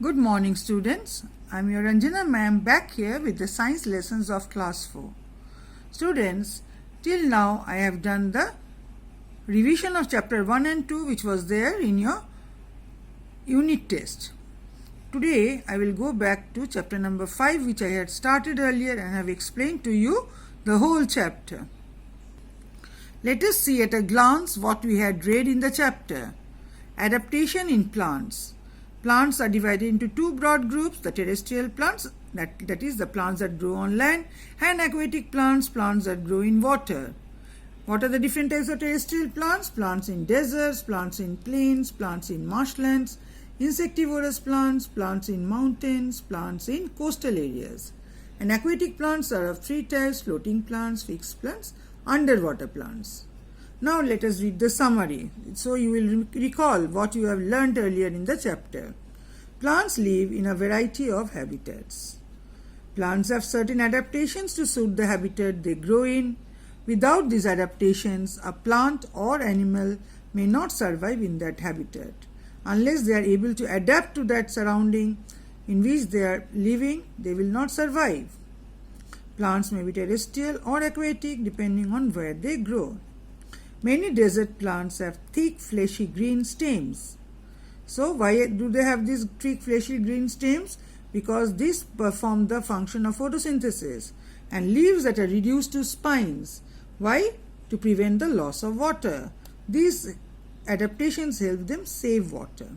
Good morning, students. I'm your Ranjana ma'am back here with the science lessons of class 4. Students, till now I have done the revision of chapter 1 and 2 which was there in your unit test. Today I will go back to chapter number 5 which I had started earlier and have explained to you the whole chapter. Let us see at a glance what we had read in the chapter. Adaptation in plants. Plants are divided into two broad groups, the terrestrial plants, that is the plants that grow on land, and aquatic plants, plants that grow in water. What are the different types of terrestrial plants? Plants in deserts, plants in plains, plants in marshlands, insectivorous plants, plants in mountains, plants in coastal areas. And aquatic plants are of three types: floating plants, fixed plants, underwater plants. Now let us read the summary, so you will recall what you have learnt earlier in the chapter. Plants live in a variety of habitats. Plants have certain adaptations to suit the habitat they grow in. Without these adaptations, a plant or animal may not survive in that habitat. Unless they are able to adapt to that surrounding in which they are living, they will not survive. Plants may be terrestrial or aquatic depending on where they grow. Many desert plants have thick, fleshy green stems. So why do they have these thick, fleshy green stems? Because these perform the function of photosynthesis, and leaves that are reduced to spines. Why? To prevent the loss of water. These adaptations help them save water.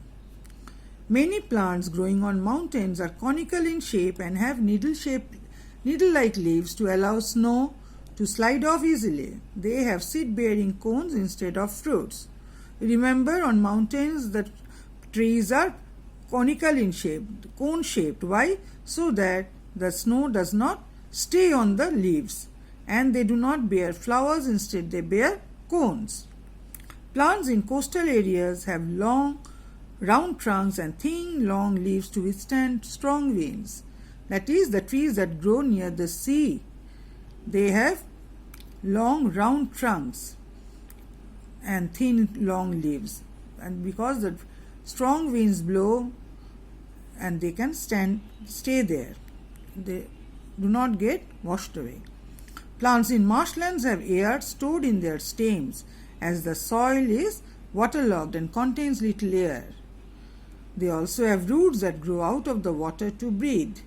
Many plants growing on mountains are conical in shape and have needle-like leaves to allow snow to slide off easily. They have seed-bearing cones instead of fruits. Remember, on mountains the trees are conical in shape, cone-shaped. Why? So that the snow does not stay on the leaves and they do not bear flowers, instead they bear cones. Plants in coastal areas have long, round trunks and thin, long leaves to withstand strong winds. That is, the trees that grow near the sea, they have long round trunks and thin long leaves, and because the strong winds blow and they can stay there, they do not get washed away. Plants in marshlands have air stored in their stems as the soil is waterlogged and contains little air. They also have roots that grow out of the water to breathe.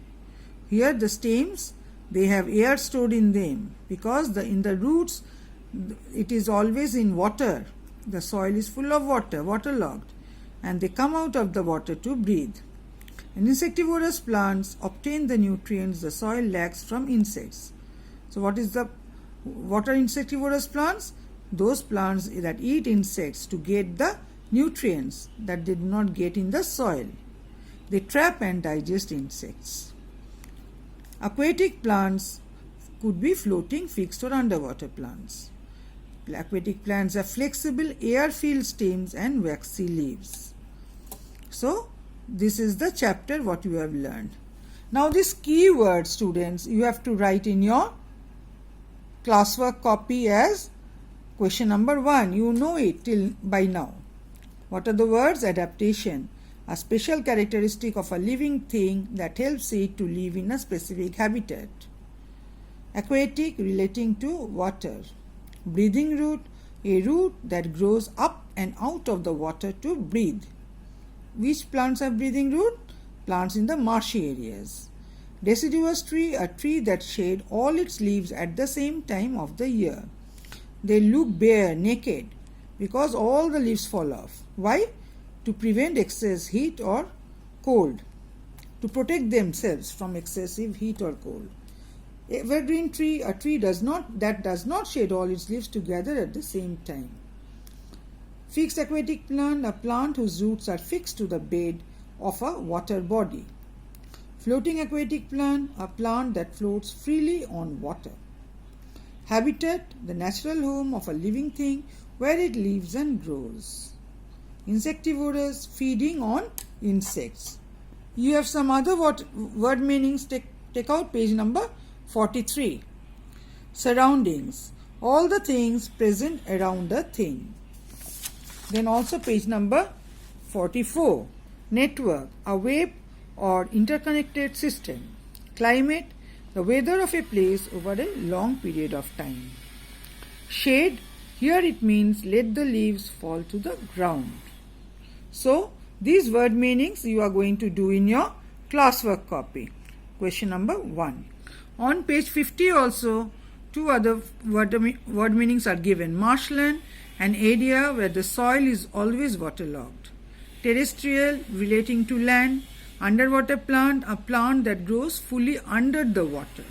Here the stems, they have air stored in them because in the roots it is always in water. The soil is full of water, waterlogged, and they come out of the water to breathe. And insectivorous plants obtain the nutrients the soil lacks from insects. So what are insectivorous plants? Those plants that eat insects to get the nutrients that they do not get in the soil. They trap and digest insects. Aquatic plants could be floating, fixed or underwater plants. Aquatic plants have flexible air-filled stems and waxy leaves. So this is the chapter what you have learned. Now this keyword, students, you have to write in your classwork copy as question number 1. You know it till by now. What are the words? Adaptation, a special characteristic of a living thing that helps it to live in a specific habitat. Aquatic, relating to water. Breathing root, a root that grows up and out of the water to breathe. Which plants have breathing root? Plants in the marshy areas. Deciduous tree, a tree that sheds all its leaves at the same time of the year. They look bare, naked, because all the leaves fall off. Why? To prevent excess heat or cold, to protect themselves from excessive heat or cold. Evergreen tree, a tree that does not shed all its leaves together at the same time. Fixed aquatic plant, a plant whose roots are fixed to the bed of a water body. Floating aquatic plant, a plant that floats freely on water. Habitat, the natural home of a living thing where it lives and grows. Insectivorous, feeding on insects. You have some other word meanings. Take out page number 43. Surroundings, all the things present around a thing. Then also page number 44. Network, a web or interconnected system. Climate, the weather of a place over a long period of time. Shade, here it means let the leaves fall to the ground. So, these word meanings you are going to do in your classwork copy. Question number 1. On page 50 also, two other word meanings are given. Marshland, an area where the soil is always waterlogged. Terrestrial, relating to land. Underwater plant, a plant that grows fully under the water.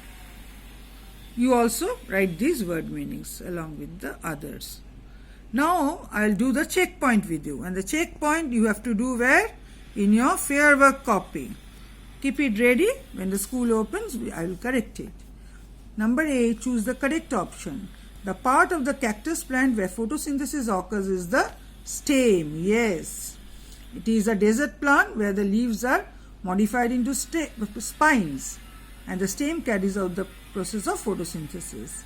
You also write these word meanings along with the others. Now I'll do the checkpoint with you, and the checkpoint you have to do where? In your fair work copy. Keep it ready. When the school opens, I will correct it. Number A, choose the correct option. The part of the cactus plant where photosynthesis occurs is the stem. Yes. It is a desert plant where the leaves are modified into spines, and the stem carries out the process of photosynthesis.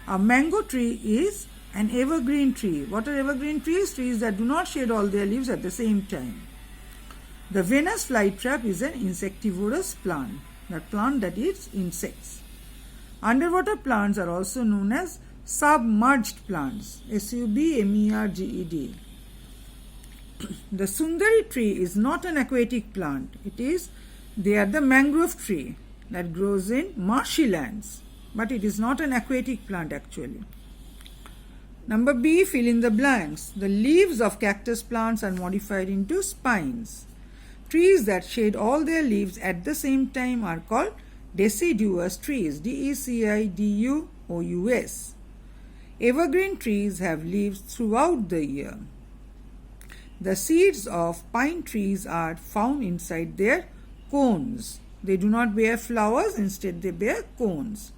A mango tree is an evergreen tree. What are evergreen trees? Trees that do not shed all their leaves at the same time. The Venus flytrap is an insectivorous plant, that plant that eats insects. Underwater plants are also known as submerged plants, submerged. The Sundari tree is not an aquatic plant. They are the mangrove tree that grows in marshy lands, but it is not an aquatic plant actually. Number B, fill in the blanks. The leaves of cactus plants are modified into spines. Trees that shed all their leaves at the same time are called deciduous trees, Decidous. Evergreen trees have leaves throughout the year. The seeds of pine trees are found inside their cones. They do not bear flowers, instead they bear cones.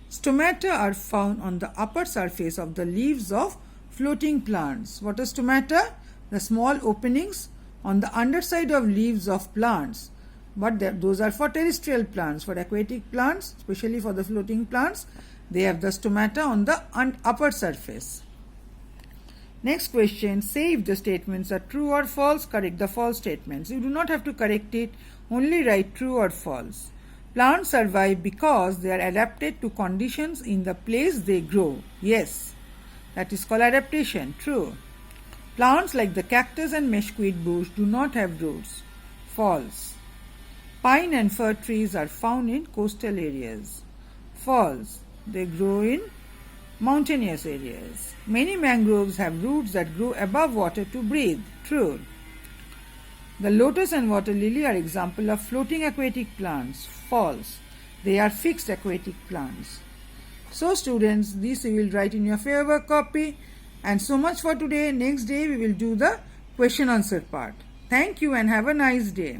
Stomata are found on the upper surface of the leaves of floating plants. What are stomata? The small openings on the underside of leaves of plants. But those are for terrestrial plants. For aquatic plants, especially for the floating plants, they have the stomata on the upper surface. Next question, say if the statements are true or false, correct the false statements. You do not have to correct it, only write true or false. Plants survive because they are adapted to conditions in the place they grow. Yes, that is called adaptation. True. Plants like the cactus and mesquite bush do not have roots. False. Pine and fir trees are found in coastal areas. False. They grow in mountainous areas. Many mangroves have roots that grow above water to breathe. True. The lotus and water lily are examples of floating aquatic plants. False. They are fixed aquatic plants. So students, this you will write in your fair work copy. And so much for today. Next day we will do the question answer part. Thank you and have a nice day.